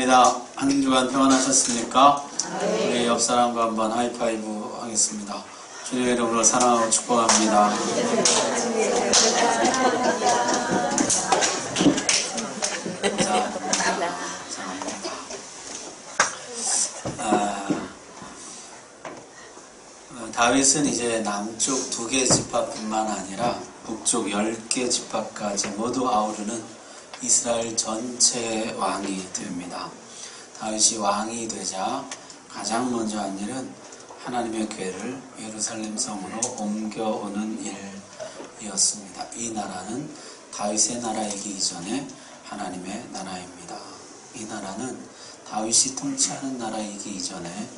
반갑습니다. 한 주간 평안하셨습니까? 우리 옆 사람과 한번 하이파이브 하겠습니다. 주님의 이름으로 사랑하고 축복합니다. 다윗은 이제 남쪽 2개 지파뿐만 아니라 북쪽 10개 지파까지 모두 아우르는 이스라엘 전체의 왕이 됩니다. 다윗이 왕이 되자 가장 먼저 한 일은 하나님의 궤를 예루살렘 성으로 옮겨오는 일이었습니다. 이 나라는 다윗의 나라이기 이전에 하나님의 나라입니다. 이 나라는 다윗이 통치하는 나라이기 이전에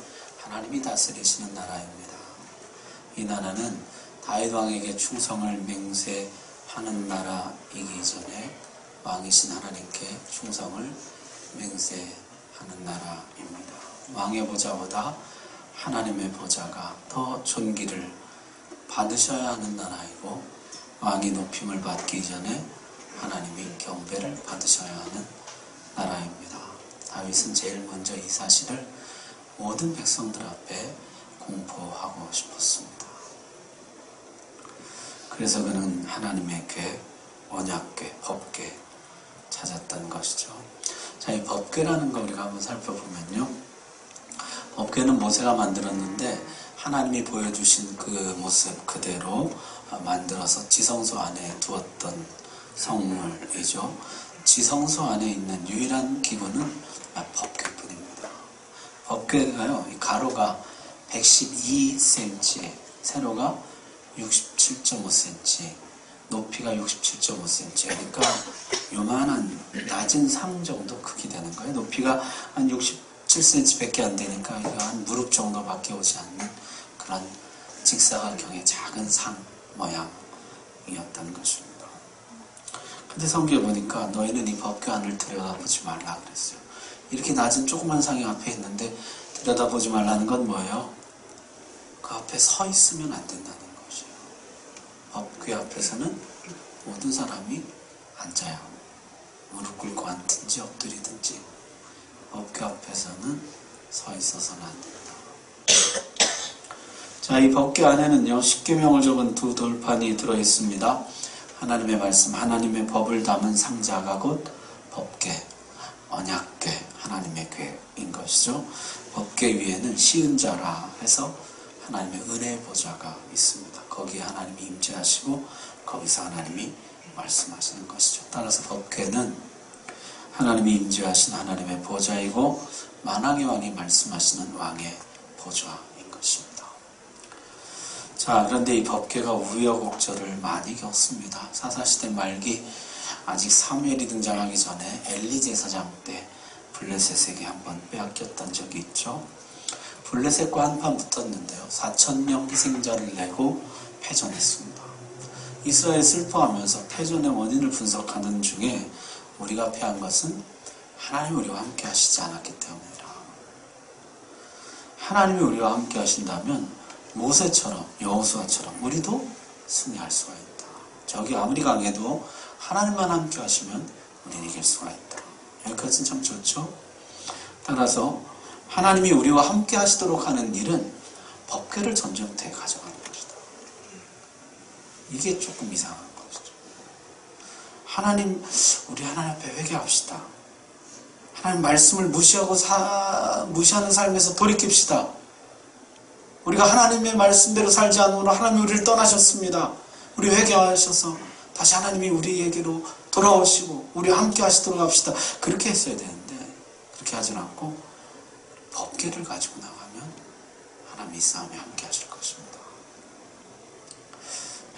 하나님이 다스리시는 나라입니다. 이 나라는 다윗 왕에게 충성을 맹세하는 나라이기 이전에 왕이신 하나님께 충성을 맹세하는 나라입니다. 왕의 보좌보다 하나님의 보좌가 더 존귀를 받으셔야 하는 나라이고, 왕이 높임을 받기 이전에 하나님이 경배를 받으셔야 하는 나라입니다. 다윗은 제일 먼저 이 사실을 모든 백성들 앞에 공포하고 싶었습니다. 그래서 그는 하나님의 궤, 언약궤, 법궤 찾았던 것이죠. 자, 이 법궤라는 거 우리가 한번 살펴보면요, 법궤는 모세가 만들었는데 하나님이 보여주신 그 모습 그대로 만들어서 지성소 안에 두었던 성물이죠. 지성소 안에 있는 유일한 기구는 법궤뿐입니다. 법궤가요, 이 가로가 112cm, 세로가 67.5cm, 높이가 67.5cm, 그러니까 요만한 낮은 상 정도 크기 되는 거예요. 높이가 한 67cm 밖에 안 되니까 이거 한 무릎 정도밖에 오지 않는 그런 직사각형의 작은 상 모양이었다는 것입니다. 근데 성경에 보니까 너희는 이 법궤 안을 들여다보지 말라 그랬어요. 이렇게 낮은 조그만 상이 앞에 있는데 들여다보지 말라는 건 뭐예요? 그 앞에 서 있으면 안 된다는 것이에요. 법궤 앞에서는 모든 사람이 앉아야 합니다. 무릎 꿇고 앉든지 엎드리든지 법궤 앞에서는 서 있어서는 안 됩니다. 자, 이 법궤 안에는요, 십계명을 적은 2 돌판이 들어있습니다. 하나님의 말씀, 하나님의 법을 담은 상자가 곧 법궤, 언약궤, 하나님의 궤인 것이죠. 법궤 위에는 시은자라 해서 하나님의 은혜의 보좌가 있습니다. 거기에 하나님이 임재하시고 거기서 하나님이 말씀하시는 것이죠. 따라서 법궤는 하나님이 임재하신 하나님의 보좌이고 만왕의 왕이 말씀하시는 왕의 보좌인 것입니다. 자, 그런데 이 법궤가 우여곡절을 많이 겪습니다. 사사시대 말기 아직 사무엘이 등장하기 전에 엘리 제사장 때 블레셋에게 한번 빼앗겼던 적이 있죠. 블레셋과 한판 붙었는데요, 4,000명 희생자를 내고 패전했습니다. 이스라엘 슬퍼하면서 패전의 원인을 분석하는 중에 우리가 패한 것은 하나님이 우리와 함께 하시지 않았기 때문이라. 하나님이 우리와 함께 하신다면 모세처럼, 여호수아처럼 우리도 승리할 수가 있다. 적이 아무리 강해도 하나님만 함께 하시면 우리는 이길 수가 있다. 여기까지는 참 좋죠. 따라서 하나님이 우리와 함께 하시도록 하는 일은 법궤를 전쟁터에 가져가는 것이다. 이게 조금 이상한 것이죠. 하나님, 우리 하나님 앞에 회개합시다. 하나님 말씀을 무시하는 삶에서 돌이킵시다. 우리가 하나님의 말씀대로 살지 않으므로 하나님이 우리를 떠나셨습니다. 우리 회개하셔서 다시 하나님이 우리에게로 돌아오시고 우리와 함께 하시도록 합시다. 그렇게 했어야 되는데 그렇게 하진 않고 법궤를 가지고 나가면 하나님이 이 싸움에 함께 하실 것입니다.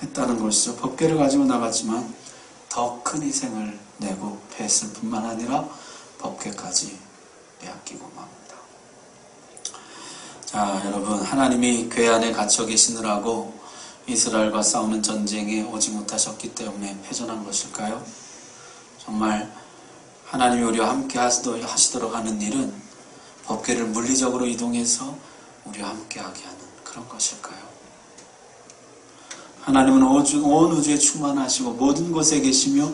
했다는 것이죠. 법궤를 가지고 나갔지만 더 큰 희생을 내고 패했을 뿐만 아니라 법궤까지 빼앗기고 맙니다. 자, 여러분, 하나님이 궤 안에 갇혀 계시느라고 이스라엘과 싸우는 전쟁에 오지 못하셨기 때문에 패전한 것일까요? 정말 하나님이 우리와 함께 하시도록 하는 일은 법궤를 물리적으로 이동해서 우리와 함께하게 하는 그런 것일까요? 하나님은 온 우주에 충만하시고 모든 곳에 계시며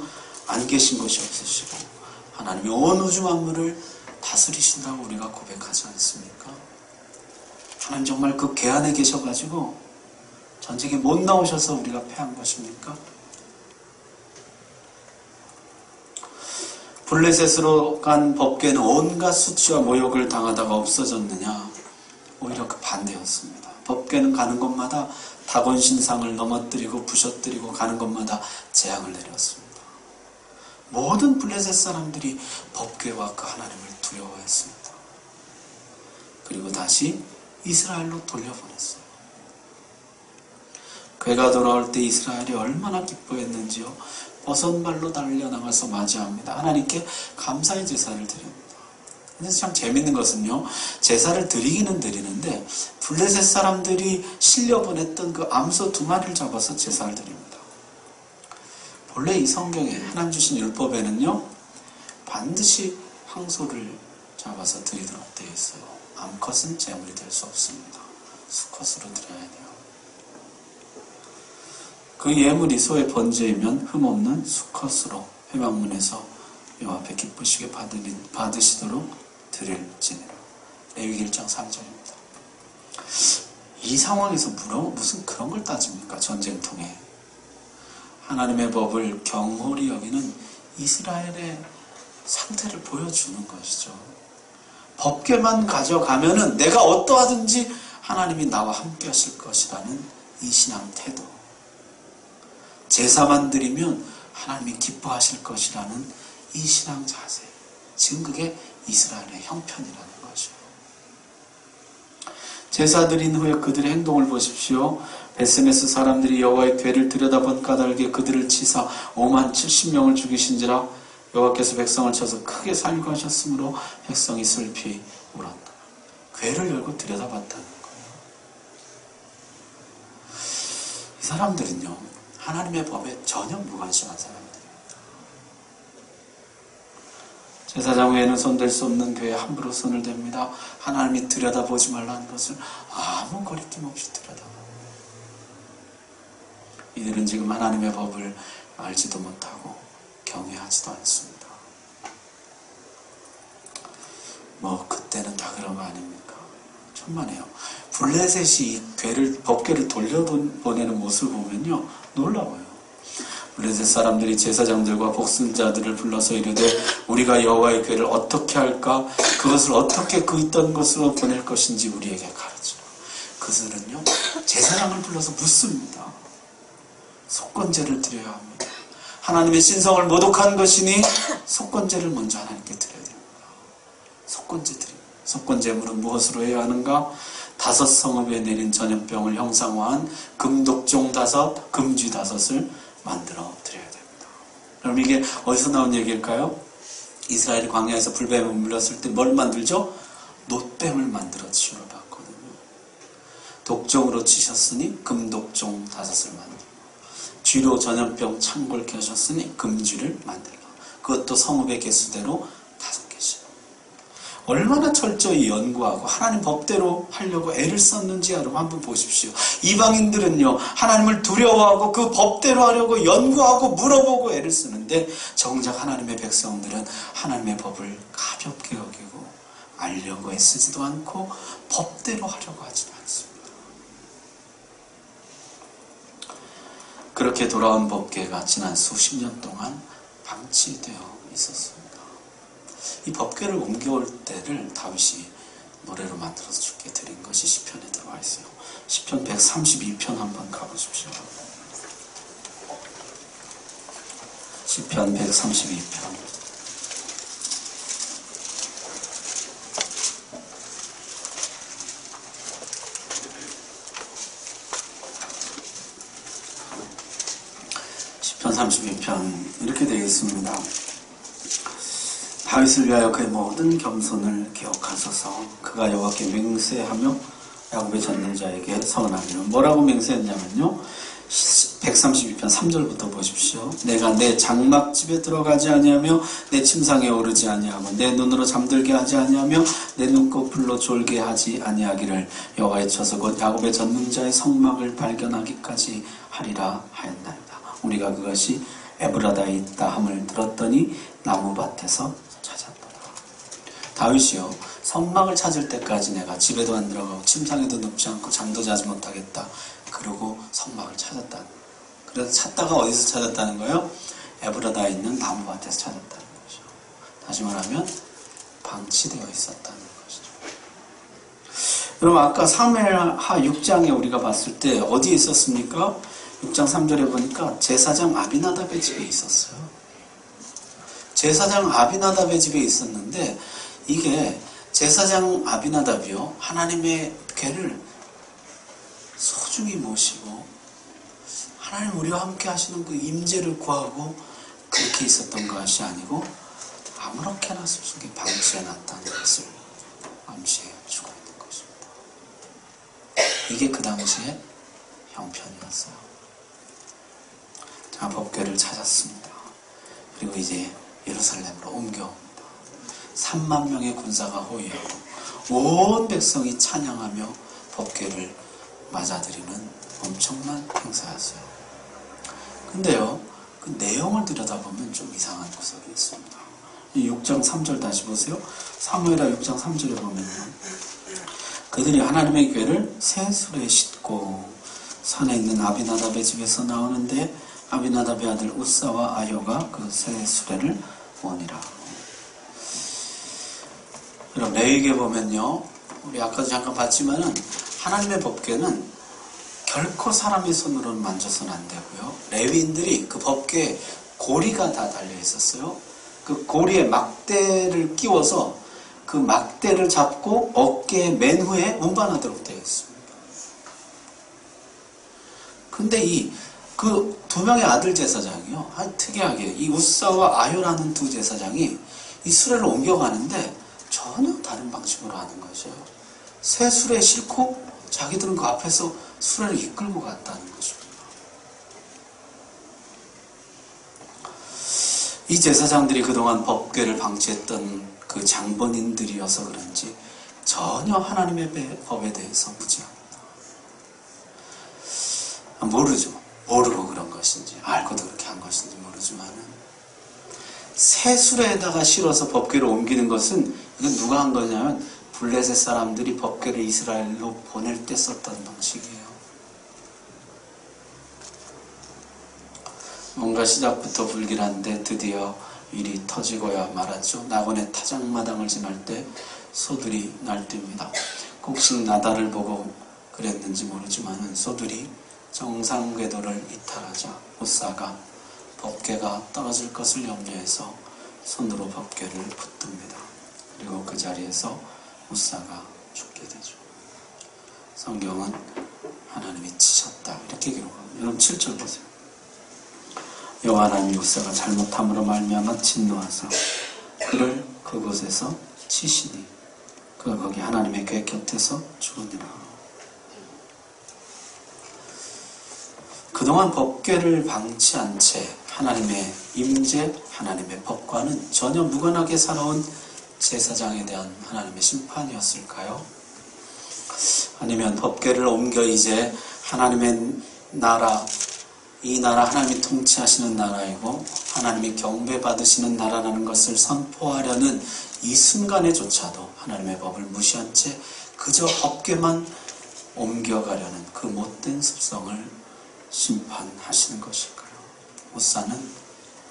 안 계신 곳이 없으시고 하나님이 온 우주 만물을 다스리신다고 우리가 고백하지 않습니까? 하나님 정말 그 궤안에 계셔가지고 전쟁에 못 나오셔서 우리가 패한 것입니까? 블레셋으로 간 법궤는 온갖 수치와 모욕을 당하다가 없어졌느냐? 오히려 그 반대였습니다. 법궤는 가는 곳마다 다곤 신상을 넘어뜨리고 부셔뜨리고 가는 곳마다 재앙을 내렸습니다. 모든 블레셋 사람들이 법궤와 그 하나님을 두려워했습니다. 그리고 다시 이스라엘로 돌려보냈어요. 괴가 돌아올 때 이스라엘이 얼마나 기뻐했는지요. 버선발로 달려나가서 맞이합니다. 하나님께 감사의 제사를 드립니다. 그래서 참 재밌는 것은요, 제사를 드리기는 드리는데 블레셋 사람들이 실려보냈던 그 암소 2마리를 잡아서 제사를 드립니다. 본래 이 성경에 하나님 주신 율법에는요, 반드시 황소를 잡아서 드리도록 되어 있어요. 암컷은 제물이 될 수 없습니다. 수컷으로 드려야 돼요. 그 예물이 소의 번제이면 흠없는 수컷으로 회막문에서 여호와 앞에 기쁘시게 받으시도록 드릴지니라. 레위기 1장 3절입니다. 이 상황에서 무슨 그런 걸 따집니까? 전쟁통에. 하나님의 법을 경홀히 여기는 이스라엘의 상태를 보여주는 것이죠. 법궤만 가져가면은 내가 어떠하든지 하나님이 나와 함께 하실 것이라는 이 신앙 태도. 제사만 드리면 하나님이 기뻐하실 것이라는 이 신앙 자세. 지금 그게 이스라엘의 형편이라는 것이요. 제사 드린 후에 그들의 행동을 보십시오. 베스메스 사람들이 여호와의 궤를 들여다본 까닭에 그들을 치사 5만 70명을 죽이신지라. 여호와께서 백성을 쳐서 크게 살육하셨으므로 백성이 슬피 울었다. 궤를 열고 들여다봤다는 거예요. 이 사람들은요, 하나님의 법에 전혀 무관심한 사람들입니다. 제사장 외에는 손댈 수 없는 궤에 함부로 손을 댑니다. 하나님이 들여다보지 말라는 것을 아무 거리낌 없이 들여다봅니다. 이들은 지금 하나님의 법을 알지도 못하고 경외하지도 않습니다. 그때는 다 그런 거 아닙니까? 천만에요. 블레셋이 이 법궤를 돌려보내는 모습을 보면요, 놀라워요. 블레셋 사람들이 제사장들과 복순자들을 불러서 이르되 우리가 여호와의 궤를 어떻게 할까? 그것을 어떻게 그 있던 것으로 보낼 것인지 우리에게 가르치라. 그들은요, 제사장을 불러서 묻습니다. 속건제를 드려야 합니다. 하나님의 신성을 모독한 것이니 속건제를 먼저 하나님께 드려야 됩니다. 속건제 드립니다. 속건제물은 무엇으로 해야 하는가? 5 성읍에 내린 전염병을 형상화한 금독종 5, 금쥐 5을 만들어 드려야 됩니다. 그럼 이게 어디서 나온 얘기일까요? 이스라엘이 광야에서 불뱀에 물렸을 때 뭘 만들죠? 놋뱀을 만들어 치유를 받거든요. 독종으로 치셨으니 금독종 5을 만들고, 쥐로 전염병 창궐케 하셨으니 금쥐를 만들고, 그것도 성읍의 개수대로 5개씩. 얼마나 철저히 연구하고 하나님 법대로 하려고 애를 썼는지 여러분 한번 보십시오. 이방인들은요, 하나님을 두려워하고 그 법대로 하려고 연구하고 물어보고 애를 쓰는데, 정작 하나님의 백성들은 하나님의 법을 가볍게 여기고 알려고 애쓰지도 않고 법대로 하려고 하지도 않습니다. 그렇게 돌아온 법궤가 지난 수십 년 동안 방치되어 있었습니다. 이 법궤를 옮겨올 때를 다윗이 노래로 만들어서 주께 드린 것이 시편에 들어와 있어요. 시편 132편 한번 가보십시오. 시편 132편. 시편 32편 이렇게 되어 있습니다. 다윗을 위하여 그의 모든 겸손을 기억하소서. 그가 여호와께 맹세하며 야곱의 전능자에게 선언하며. 뭐라고 맹세했냐면요, 132편 3절부터 보십시오. 내가 내 장막집에 들어가지 아니하며 내 침상에 오르지 아니하고 내 눈으로 잠들게 하지 아니하며 내 눈꺼풀로 졸게 하지 아니하기를 여호와의 처소 곧 야곱의 전능자의 성막을 발견하기까지 하리라 하였나이다. 우리가 그것이 에브라다에 있다 함을 들었더니 나무밭에서 찾았더라. 다윗이요, 성막을 찾을 때까지 내가 집에도 안 들어가고 침상에도 눕지 않고 잠도 자지 못하겠다. 그러고 성막을 찾았다. 그래서 찾다가 어디서 찾았다는 거예요? 에브라다에 있는 나무밭에서 찾았다는 거죠. 다시 말하면 방치되어 있었다는 것이죠. 여러분, 아까 사무엘하 6장에 우리가 봤을 때 어디에 있었습니까? 6장 3절에 보니까 제사장 아비나답의 집에 있었어요. 제사장 아비나답의 집에 있었는데, 이게 제사장 아비나답이요, 하나님의 궤를 소중히 모시고 하나님 우리와 함께 하시는 그 임재를 구하고 그렇게 있었던 것이 아니고 아무렇게나 숲속에 방치해놨다는 것을 암시해 주고 있는 것입니다. 이게 그 당시의 형편이었어요. 자, 법궤를 찾았습니다. 그리고 이제 예루살렘으로 옮겨옵니다. 3만 명의 군사가 호위하고 온 백성이 찬양하며 법궤를 맞아들이는 엄청난 행사였어요. 근데요, 그 내용을 들여다보면 좀 이상한 구석이 있습니다. 이 6장 3절 다시 보세요. 사무엘하 6장 3절에 보면요, 그들이 하나님의 궤를 새 수레에 싣고 산에 있는 아비나답의 집에서 나오는데 아비나답의 아들 우사와 아요가 그 새 수레를 오니라. 그럼 레위기에 보면요, 우리 아까도 잠깐 봤지만은 하나님의 법궤는 결코 사람의 손으로는 만져서는 안 되고요. 레위인들이 그 법궤에 고리가 다 달려 있었어요. 그 고리에 막대를 끼워서 그 막대를 잡고 어깨에 맨 후에 운반하도록 되어 있습니다. 근데 그 두 명의 아들 제사장이요, 특이하게 이 우사와 아요라는 두 제사장이 이 수레를 옮겨가는데 전혀 다른 방식으로 하는 거죠. 새 수레에 싣고 자기들은 그 앞에서 수레를 이끌고 갔다는 것입니다. 이 제사장들이 그동안 법궤를 방치했던 그 장본인들이어서 그런지 전혀 하나님의 법에 대해서 무지합니다. 모르죠. 모르고 그런 것인지 알고도 그렇게 한 것인지 모르지만은, 새 수레에다가 실어서 법궤를 옮기는 것은, 이건 누가 한 거냐면 블레셋 사람들이 법궤를 이스라엘로 보낼 때 썼던 방식이에요. 뭔가 시작부터 불길한데 드디어 일이 터지고야 말았죠. 낙원의 타작마당을 지날 때 소들이 날뛰입니다. 혹시 나달을 보고 그랬는지 모르지만 소들이 정상 궤도를 이탈하자 우사가 법궤가 떨어질 것을 염려해서 손으로 법궤를 붙듭니다. 그리고 그 자리에서 우사가 죽게 되죠. 성경은 하나님이 치셨다 이렇게 기록합니다. 여러분 7절 보세요. 여호와 하나님이 우사가 잘못함으로 말미암아 진노하사 그를 그곳에서 치시니 그가 거기 하나님의 궤 곁에서 죽으니라. 그동안 법궤를 방치한 채 하나님의 임재, 하나님의 법과는 전혀 무관하게 살아온 제사장에 대한 하나님의 심판이었을까요? 아니면 법궤를 옮겨 이제 하나님의 나라, 이 나라 하나님이 통치하시는 나라이고 하나님이 경배받으시는 나라라는 것을 선포하려는 이 순간에조차도 하나님의 법을 무시한 채 그저 법궤만 옮겨가려는 그 못된 습성을 심판하시는 것일까요? 우사는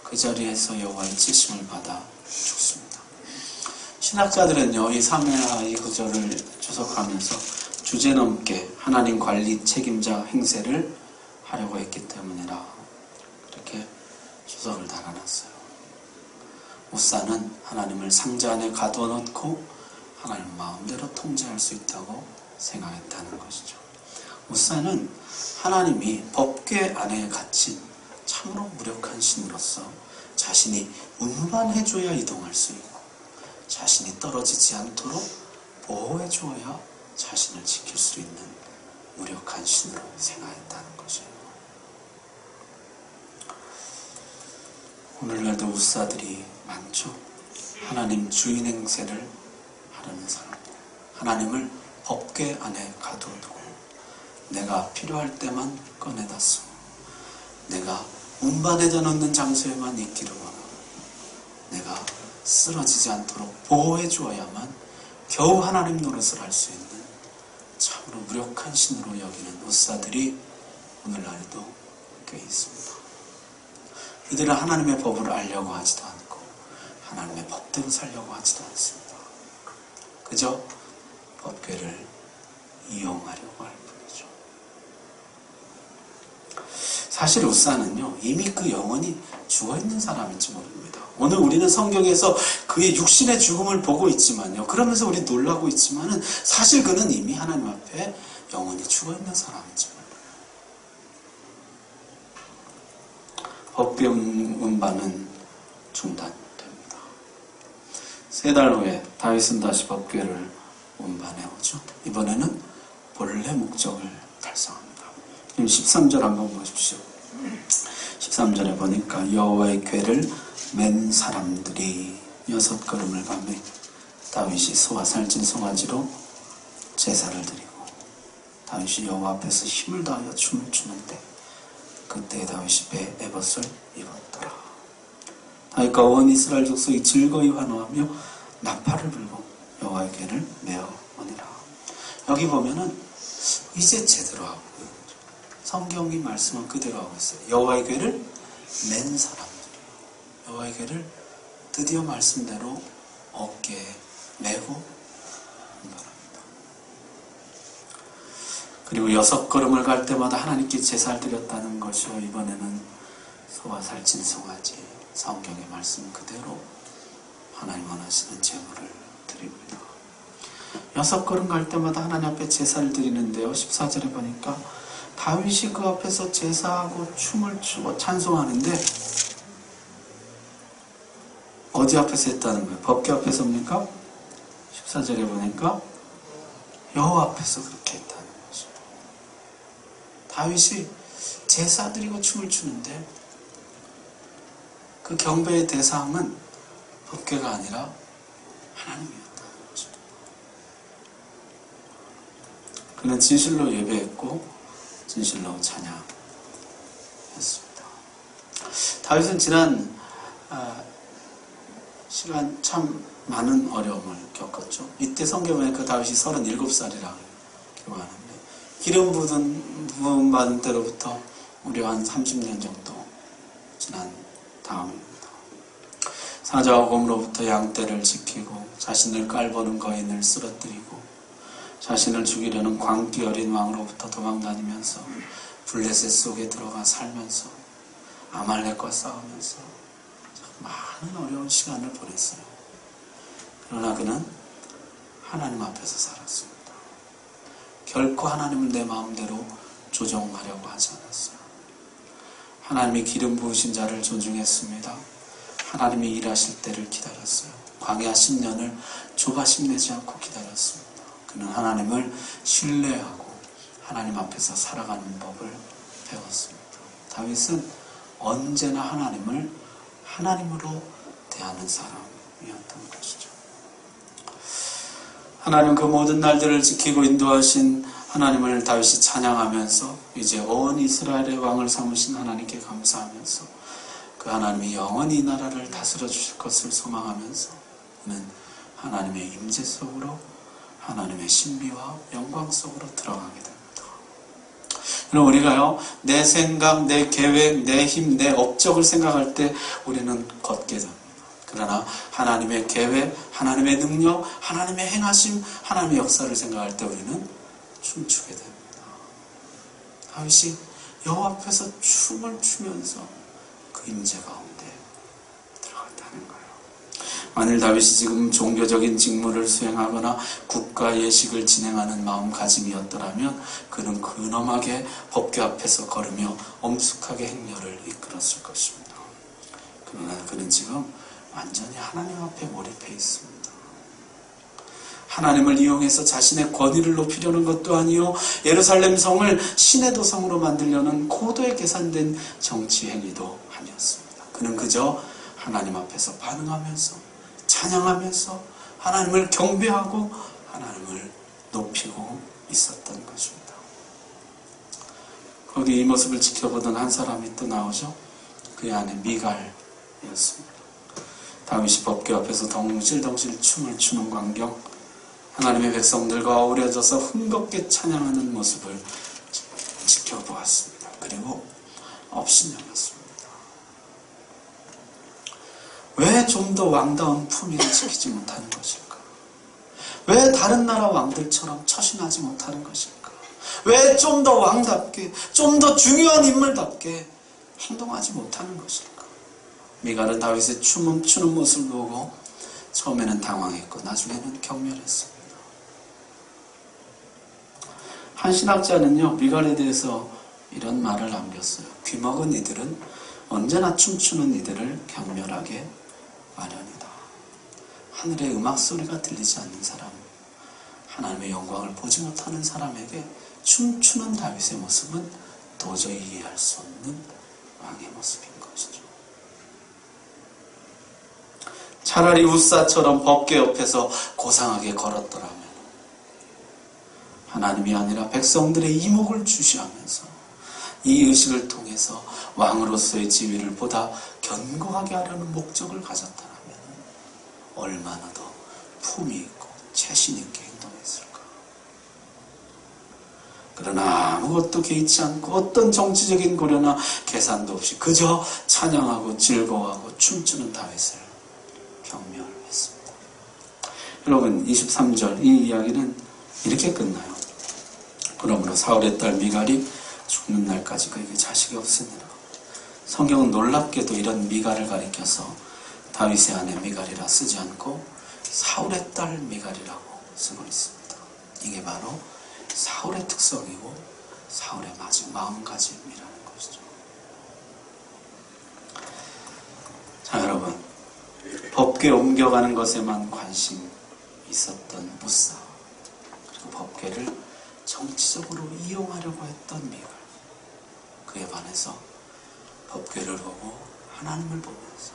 그 자리에서 여호와의 치심을 받아 죽습니다. 신학자들은요, 이 사무엘하 이 구절을 주석하면서 주제넘게 하나님 관리 책임자 행세를 하려고 했기 때문이라 그렇게 주석을 달아놨어요. 우사는 하나님을 상자 안에 가두어 놓고 하나님 마음대로 통제할 수 있다고 생각했다는 것이죠. 우사는 하나님이 법궤 안에 갇힌 참으로 무력한 신으로서 자신이 운반해줘야 이동할 수 있고 자신이 떨어지지 않도록 보호해주어야 자신을 지킬 수 있는 무력한 신으로 생각했다는 것이에요. 오늘날도 우사들이 많죠. 하나님 주인 행세를 하려는 사람, 하나님을 법궤 안에 가두어두고 내가 필요할 때만 꺼내다 쓰고 내가 운반에다 놓는 장소에만 있기를 원하고 내가 쓰러지지 않도록 보호해 주어야만 겨우 하나님 노릇을 할 수 있는 참으로 무력한 신으로 여기는 우사들이 오늘날에도 꽤 있습니다. 이들은 하나님의 법을 알려고 하지도 않고 하나님의 법대로 살려고 하지도 않습니다. 그저 법궤를 이용하려고 할 뿐이죠. 사실 우사는요, 이미 그 영혼이 죽어있는 사람인지 모릅니다. 오늘 우리는 성경에서 그의 육신의 죽음을 보고 있지만요, 그러면서 우리 놀라고 있지만은 사실 그는 이미 하나님 앞에 영혼이 죽어있는 사람인지 몰라요. 법궤 운반은 중단됩니다. 3달 후에 다윗은 다시 법궤를 운반해 오죠. 이번에는 본래 목적을 달성합니다. 13절 한번 보십시오. 13절에 보니까 여호와의 궤를 맨 사람들이 6걸음을 가매 다윗이 소와 살찐 송아지로 제사를 드리고 다윗이 여호와 앞에서 힘을 다하여 춤을 추는데 그때 다윗이 배에 에봇을 입었더라. 다윗과 온 이스라엘 족속이 즐거이 환호하며 나팔을 불고 여호와의 궤를 메어 오니라. 여기 보면은 이제 제대로 하고 성경이 말씀은 그대로 하고 있어요. 여호와의 궤를 맨 사람들이요. 여호와의 궤를 드디어 말씀대로 어깨에 메고 운반합니다. 그리고 6걸음을 갈 때마다 하나님께 제사를 드렸다는 것이요. 이번에는 소와 살찐 송아지, 성경의 말씀 그대로 하나님 원하시는 제물을 드립니다. 6걸음 갈 때마다 하나님 앞에 제사를 드리는데요. 14절에 보니까 다윗이 그 앞에서 제사하고 춤을 추고 찬송하는데 어디 앞에서 했다는 거예요? 법궤 앞에서입니까? 14절에 보니까 여호와 앞에서 그렇게 했다는 거죠. 다윗이 제사 드리고 춤을 추는데 그 경배의 대상은 법궤가 아니라 하나님이었다는 거죠. 그는 진실로 예배했고 진실로 찬양했습니다. 다윗은 지난 시간 참 많은 어려움을 겪었죠. 이때 성경에 그 다윗이 37살이라고 기록하는데 기름 부음 받은 때로부터 무려 한 30년 정도 지난 다음입니다. 사자와 곰으로부터 양떼를 지키고 자신을 깔보는 거인을 쓰러뜨리고 자신을 죽이려는 광기 어린 왕으로부터 도망다니면서 블레셋 속에 들어가 살면서 아말렉과 싸우면서 많은 어려운 시간을 보냈어요. 그러나 그는 하나님 앞에서 살았습니다. 결코 하나님을 내 마음대로 조종하려고 하지 않았어요. 하나님이 기름 부으신 자를 존중했습니다. 하나님이 일하실 때를 기다렸어요. 광야 10년을 조바심 내지 않고 기다렸습니다. 그는 하나님을 신뢰하고 하나님 앞에서 살아가는 법을 배웠습니다. 다윗은 언제나 하나님을 하나님으로 대하는 사람이었던 것이죠. 하나님 그 모든 날들을 지키고 인도하신 하나님을 다윗이 찬양하면서 이제 온 이스라엘의 왕을 삼으신 하나님께 감사하면서 그 하나님이 영원히 이 나라를 다스려 주실 것을 소망하면서 그는 하나님의 임재 속으로 하나님의 신비와 영광 속으로 들어가게 됩니다. 그럼 우리가요, 내 생각, 내 계획, 내 힘, 내 업적을 생각할 때 우리는 걷게 됩니다. 그러나 하나님의 계획, 하나님의 능력, 하나님의 행하심, 하나님의 역사를 생각할 때 우리는 춤추게 됩니다. 다윗이 여호와 앞에서 춤을 추면서 그 임재 가운데 들어갔다는 거예요. 만일 다윗이 지금 종교적인 직무를 수행하거나 국가 예식을 진행하는 마음가짐이었더라면 그는 근엄하게 법궤 앞에서 걸으며 엄숙하게 행렬을 이끌었을 것입니다. 그러나 그는 지금 완전히 하나님 앞에 몰입해 있습니다. 하나님을 이용해서 자신의 권위를 높이려는 것도 아니요, 예루살렘 성을 신의 도성으로 만들려는 고도에 계산된 정치 행위도 아니었습니다. 그는 그저 하나님 앞에서 반응하면서 찬양하면서 하나님을 경배하고 하나님을 높이고 있었던 것입니다. 거기 이 모습을 지켜보던 한 사람이 또 나오죠. 그의 아내 미갈이었습니다. 다윗이 법궤 앞에서 덩실덩실 춤을 추는 광경, 하나님의 백성들과 어우러져서 흥겁게 찬양하는 모습을 지켜보았습니다. 그리고 업신여겼습니다. 왜 좀 더 왕다운 품위를 지키지 못하는 것일까? 왜 다른 나라 왕들처럼 처신하지 못하는 것일까? 왜 좀 더 왕답게, 좀 더 중요한 인물답게 행동하지 못하는 것일까? 미갈은 다윗의 추는 모습을 보고 처음에는 당황했고 나중에는 경멸했습니다. 한 신학자는요, 미갈에 대해서 이런 말을 남겼어요. 귀먹은 이들은 언제나 춤추는 이들을 경멸하게 마련이다. 하늘의 음악 소리가 들리지 않는 사람, 하나님의 영광을 보지 못하는 사람에게 춤추는 다윗의 모습은 도저히 이해할 수 없는 왕의 모습인 것이죠. 차라리 우사처럼 법궤 옆에서 고상하게 걸었더라면 하나님이 아니라 백성들의 이목을 주시하면서 이 의식을 통해서 왕으로서의 지위를 보다 견고하게 하려는 목적을 가졌다면 얼마나 더 품위 있고 체신 있게 행동했을까. 그러나 아무것도 개의치 않고 어떤 정치적인 고려나 계산도 없이 그저 찬양하고 즐거워하고 춤추는 다윗을 경멸했습니다. 여러분, 23절 이 이야기는 이렇게 끝나요. 그러므로 사울의 딸 미갈이 죽는 날까지 그에게 자식이 없으니라. 성경은 놀랍게도 이런 미갈을 가리켜서 다윗의 아내 미갈이라 쓰지 않고 사울의 딸 미갈이라고 쓰고 있습니다. 이게 바로 사울의 특성이고 사울의 마음가짐이라는 것이죠. 자, 여러분, 법궤 옮겨가는 것에만 관심 있었던 무사, 그리고 법궤를 정치적으로 이용하려고 했던 미갈, 그에 반해서 법궤를 보고 하나님을 보면서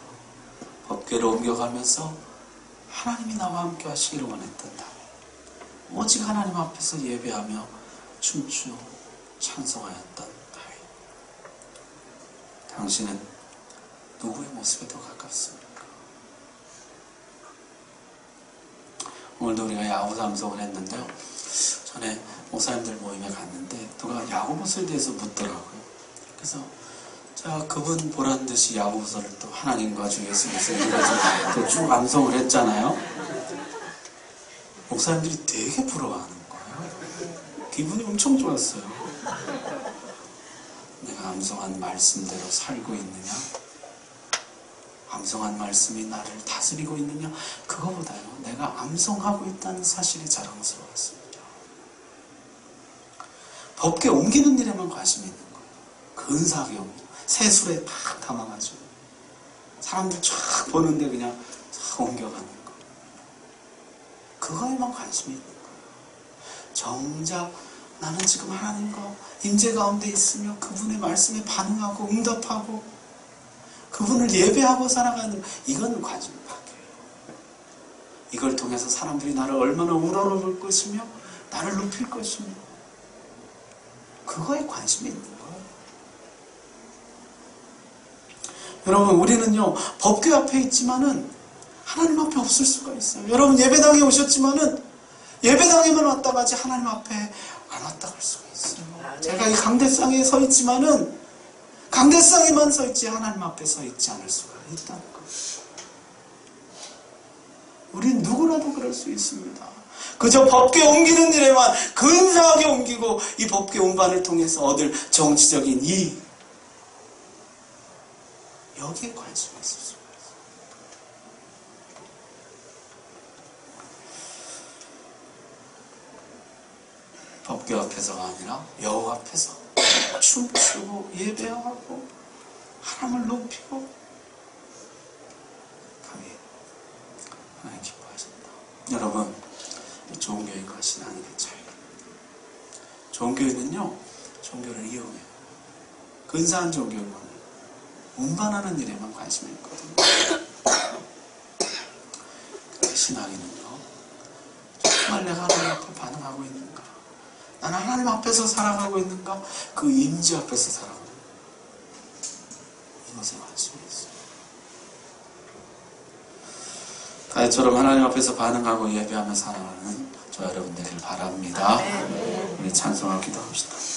법궤를 옮겨가면서 하나님이 나와 함께 하시기를 원했던 다윗, 오직 하나님 앞에서 예배하며 춤추고 찬송하였던 다윗, 당신은 누구의 모습에 더 가깝습니까? 오늘도 우리가 야구 방송을 했는데요, 전에 목사님들 모임에 갔는데 누가 야구보서에 대해서 묻더라고요. 그래서 제가 그분 보란 듯이 야구보서를 또 하나님과 주 예수께서 또 쭉 암송을 했잖아요. 목사님들이 되게 부러워하는 거예요. 기분이 엄청 좋았어요. 내가 암송한 말씀대로 살고 있느냐, 암송한 말씀이 나를 다스리고 있느냐, 그거보다요 내가 암송하고 있다는 사실이 자랑스러웠습니다. 법궤 옮기는 일에만 관심이 있는 거예요. 근사하게 옮기고 새술에 팍 담아가지고 사람들 쫙 보는데 그냥 쫙 옮겨가는 거, 그거에만 관심이 있는 거예요. 정작 나는 지금 하나님과 임재 가운데 있으며 그분의 말씀에 반응하고 응답하고 그분을 예배하고 살아가는, 이건 관심이 바뀌어요. 이걸 통해서 사람들이 나를 얼마나 우러러볼 것이며 나를 높일 것이며, 그거에 관심이 있는 거예요. 여러분, 우리는요 법궤 앞에 있지만은 하나님 앞에 없을 수가 있어요. 여러분, 예배당에 오셨지만은 예배당에만 왔다 가지 하나님 앞에 안 왔다 갈 수가 있어요. 제가 이 강대상에 서 있지만은 강대상에만 서 있지 하나님 앞에 서 있지 않을 수가 있다는 거예요. 우린 누구라도 그럴 수 있습니다. 그저 법궤 옮기는 일에만 근사하게 옮기고 이 법궤 운반을 통해서 얻을 정치적인 이익, 여기에 관심이 있을 수가 있어요. 법궤 앞에서가 아니라 여호와 앞에서 춤추고 예배하고 하나님을 높이고 하나님 기뻐하신다. 여러분, 좋은 교회가 신앙의 차이입니다. 좋은 교회는요 종교를 이용해요. 근사한 종교를 운반하는 일에만 관심이 있거든요. 신앙인은요, 정말 내가 하나님 앞에 반응하고 있는가, 나는 하나님 앞에서 살아가고 있는가, 그 임재 앞에서 살아가고 있는가, 이것에 관심이 있어요. 다윗처럼 하나님 앞에서 반응하고 예배하며 살아가는 저 여러분 되길 바랍니다. 우리 찬송하기도 합시다.